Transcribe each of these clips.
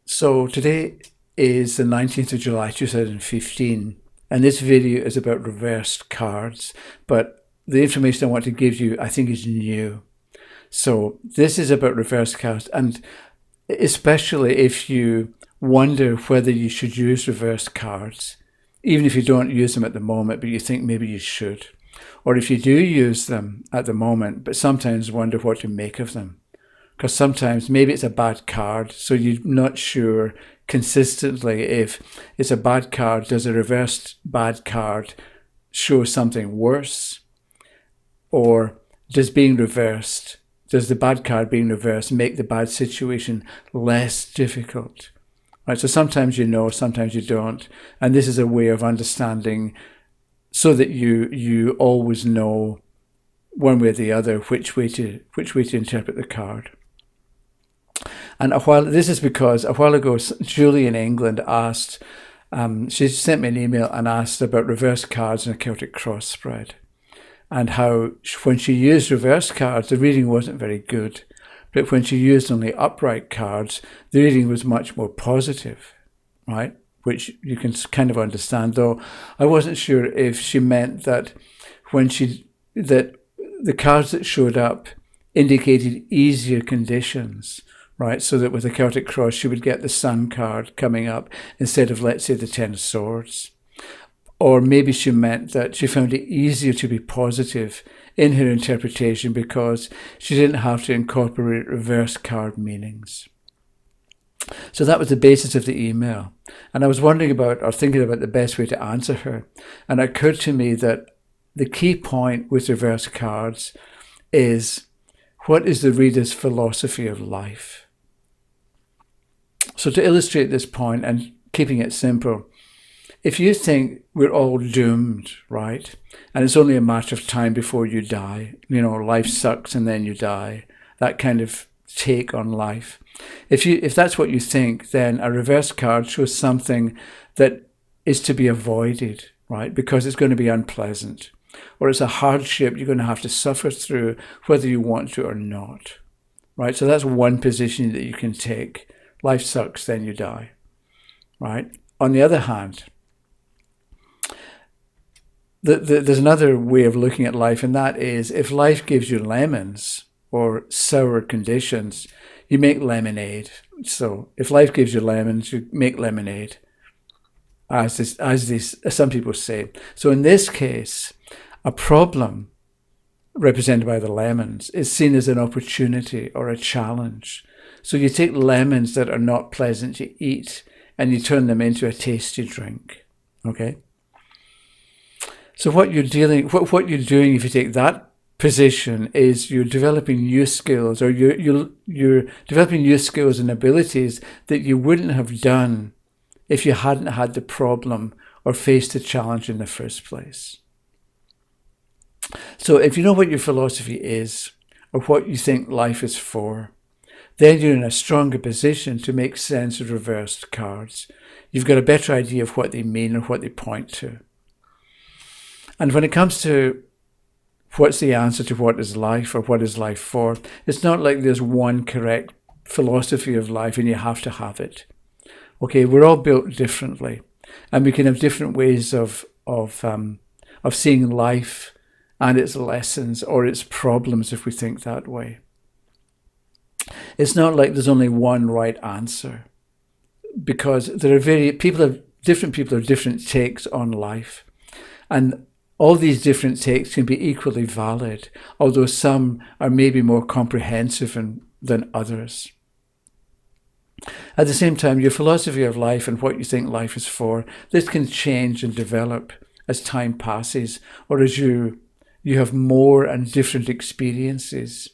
So today is the 19th of July 2015, and this video is about reversed cards, but the information I want to give you I think is new. So this is about reversed cards, and especially if you wonder whether you should use reversed cards, even if you don't use them at the moment, but you think maybe you should. Or if you do use them at the moment, but sometimes wonder what to make of them. Because sometimes maybe it's a bad card, so you're not sure consistently if it's a bad card. Does a reversed bad card show something worse? Or does the bad card being reversed make the bad situation less difficult? Right, so sometimes you know, sometimes you don't. And this is a way of understanding so that you always know one way or the other which way to interpret the card. And this is because a while ago, Julie in England asked, she sent me an email and asked about reverse cards in a Celtic cross spread, and how when she used reverse cards, the reading wasn't very good. But when she used only upright cards, the reading was much more positive, right? Which you can kind of understand, though I wasn't sure if she meant that that the cards that showed up indicated easier conditions, right? So that with a Celtic cross, she would get the Sun card coming up instead of, let's say, the Ten of Swords. Or maybe she meant that she found it easier to be positive in her interpretation because she didn't have to incorporate reverse card meanings. So that was the basis of the email. And I was thinking about the best way to answer her. And it occurred to me that the key point with reverse cards is, what is the reader's philosophy of life? So to illustrate this point and keeping it simple, if you think we're all doomed, right, and it's only a matter of time before you die, life sucks and then you die, that kind of take on life. If that's what you think, then a reverse card shows something that is to be avoided, right, because it's going to be unpleasant, or it's a hardship you're going to have to suffer through whether you want to or not, right? So that's one position that you can take. Life sucks, then you die, right? On the other hand, there's another way of looking at life, and that is, if life gives you lemons or sour conditions, you make lemonade. So if life gives you lemons, you make lemonade, as some people say. So in this case, a problem represented by the lemons is seen as an opportunity or a challenge. So you take lemons that are not pleasant to eat and you turn them into a tasty drink. Okay? So what you're doing if you take that position is you're developing new skills, or you're developing new skills and abilities that you wouldn't have done if you hadn't had the problem or faced the challenge in the first place. So if you know what your philosophy is, or what you think life is for, then you're in a stronger position to make sense of reversed cards. You've got a better idea of what they mean and what they point to. And when it comes to what's the answer to what is life or what is life for, it's not like there's one correct philosophy of life and you have to have it. Okay, we're all built differently, and we can have different ways of seeing life and its lessons or its problems if we think that way. It's not like there's only one right answer, because different people have different takes on life, and all these different takes can be equally valid, although some are maybe more comprehensive than others. At the same time, your philosophy of life and what you think life is for, this can change and develop as time passes, or as you have more and different experiences.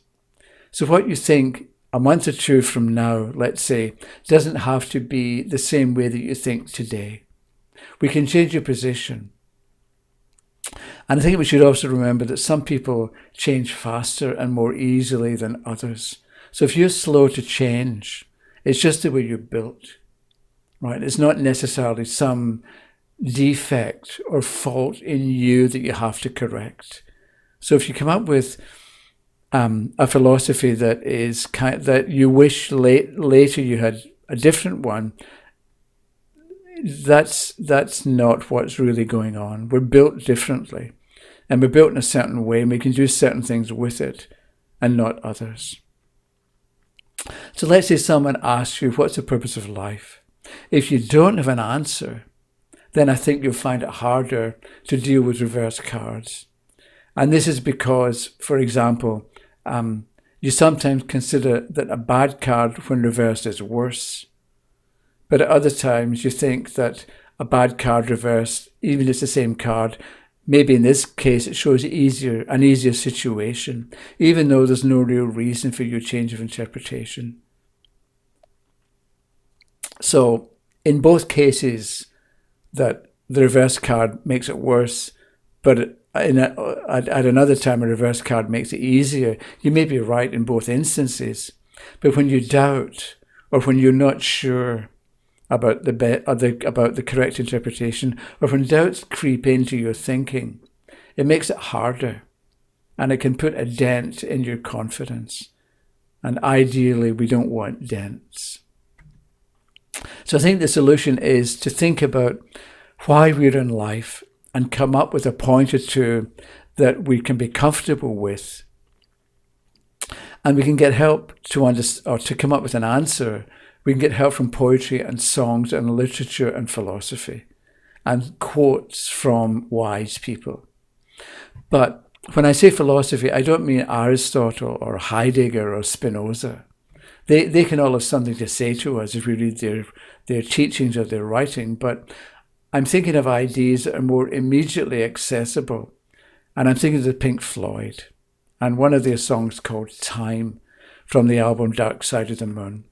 So what you think a month or two from now, let's say, doesn't have to be the same way that you think today. We can change your position. And I think we should also remember that some people change faster and more easily than others. So if you're slow to change, it's just the way you're built, right? It's not necessarily some defect or fault in you that you have to correct. So if you come up with a philosophy that is that you wish later you had a different one, that's not what's really going on. We're built differently, and we're built in a certain way, and we can do certain things with it and not others. So let's say someone asks you, what's the purpose of life? If you don't have an answer, then I think you'll find it harder to deal with reverse cards. And this is because, for example, you sometimes consider that a bad card when reversed is worse. But at other times you think that a bad card reversed, even if it's the same card, maybe in this case it shows an easier situation, even though there's no real reason for your change of interpretation. So in both cases, that the reverse card makes it worse, but at another time a reverse card makes it easier. You may be right in both instances, but when you doubt or when you're not sure about the correct interpretation, or when doubts creep into your thinking, it makes it harder, and it can put a dent in your confidence. And ideally, we don't want dents. So I think the solution is to think about why we're in life and come up with a point or two that we can be comfortable with. And we can get help to come up with an answer. We can get help from poetry and songs and literature and philosophy and quotes from wise people. But when I say philosophy, I don't mean Aristotle or Heidegger or Spinoza. They can all have something to say to us if we read their teachings or their writing, but I'm thinking of ideas that are more immediately accessible. And I'm thinking of Pink Floyd and one of their songs called Time from the album Dark Side of the Moon,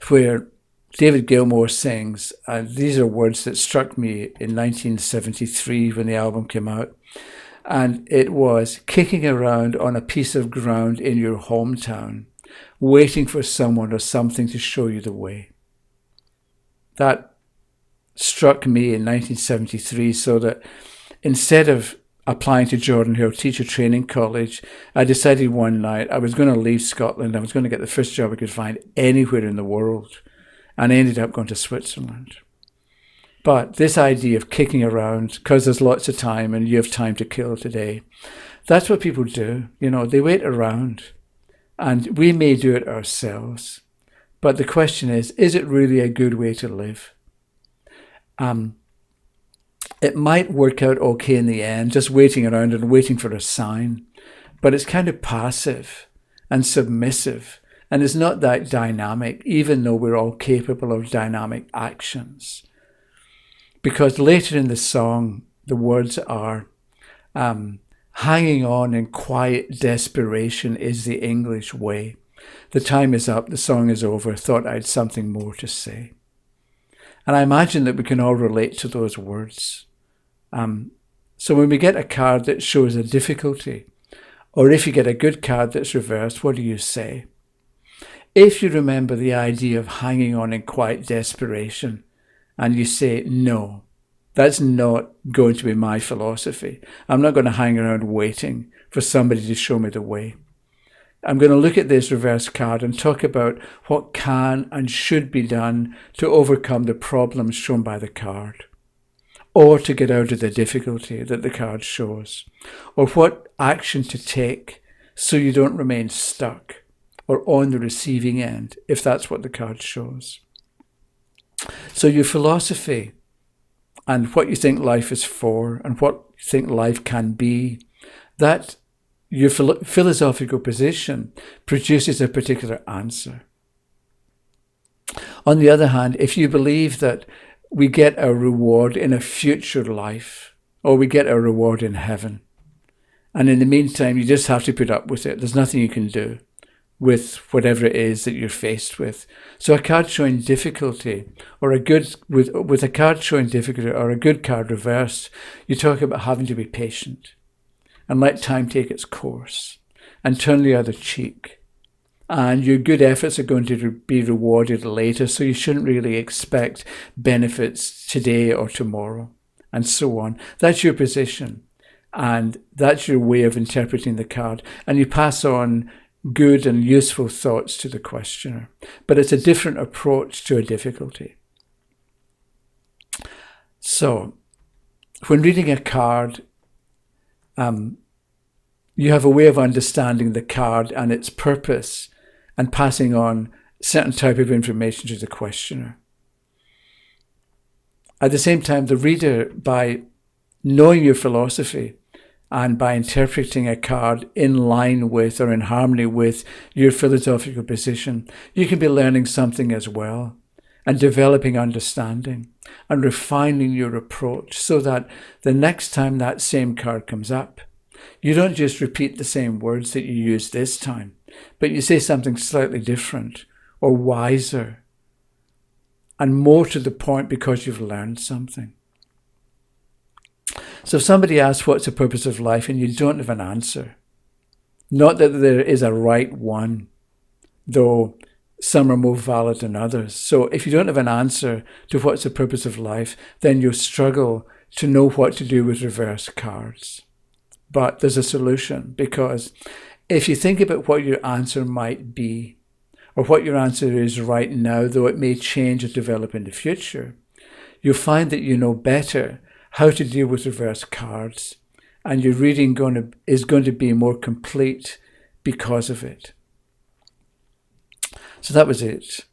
where David Gilmour sings, and these are words that struck me in 1973 when the album came out, and it was kicking around on a piece of ground in your hometown, waiting for someone or something to show you the way. That struck me in 1973, so that instead of applying to Jordan Hill Teacher Training College, I decided one night I was going to leave Scotland. I was going to get the first job I could find anywhere in the world, and I ended up going to Switzerland. But this idea of kicking around, because there's lots of time and you have time to kill today, that's what people do. They wait around, and we may do it ourselves. But the question is it really a good way to live? It might work out okay in the end, just waiting around and waiting for a sign, but it's kind of passive and submissive, and it's not that dynamic, even though we're all capable of dynamic actions. Because later in the song, the words are, hanging on in quiet desperation is the English way. The time is up, the song is over, thought I had something more to say. And I imagine that we can all relate to those words. So when we get a card that shows a difficulty, or if you get a good card that's reversed, what do you say? If you remember the idea of hanging on in quiet desperation, and you say, no, that's not going to be my philosophy. I'm not going to hang around waiting for somebody to show me the way. I'm going to look at this reverse card and talk about what can and should be done to overcome the problems shown by the card, or to get out of the difficulty that the card shows, or what action to take so you don't remain stuck or on the receiving end, if that's what the card shows. So your philosophy and what you think life is for and what you think life can be, that your philosophical position produces a particular answer. On the other hand, if you believe that we get our reward in a future life, or we get our reward in heaven, and in the meantime you just have to put up with it, there's nothing you can do with whatever it is that you're faced with. So a card showing difficulty, or with a card showing difficulty or a good card reversed, you talk about having to be patient and let time take its course and turn the other cheek. And your good efforts are going to be rewarded later, so you shouldn't really expect benefits today or tomorrow, and so on. That's your position, and that's your way of interpreting the card. And you pass on good and useful thoughts to the questioner, but it's a different approach to a difficulty. So, when reading a card, you have a way of understanding the card and its purpose and passing on certain type of information to the questioner. At the same time, the reader, by knowing your philosophy and by interpreting a card in line with or in harmony with your philosophical position, you can be learning something as well and developing understanding and refining your approach so that the next time that same card comes up, you don't just repeat the same words that you used this time, but you say something slightly different or wiser and more to the point because you've learned something. So if somebody asks what's the purpose of life and you don't have an answer, not that there is a right one, though some are more valid than others. So if you don't have an answer to what's the purpose of life, then you'll struggle to know what to do with reverse cards. But there's a solution, because if you think about what your answer might be, or what your answer is right now, though it may change or develop in the future, you'll find that you know better how to deal with reverse cards, and your reading is going to be more complete because of it. So that was it.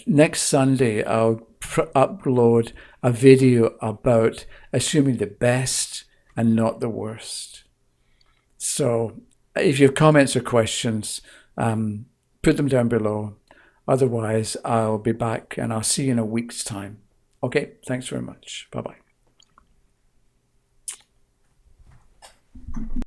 Next Sunday, I'll upload a video about assuming the best and not the worst. So if you have comments or questions, put them down below. Otherwise, I'll be back and I'll see you in a week's time. Okay, thanks very much. Bye-bye.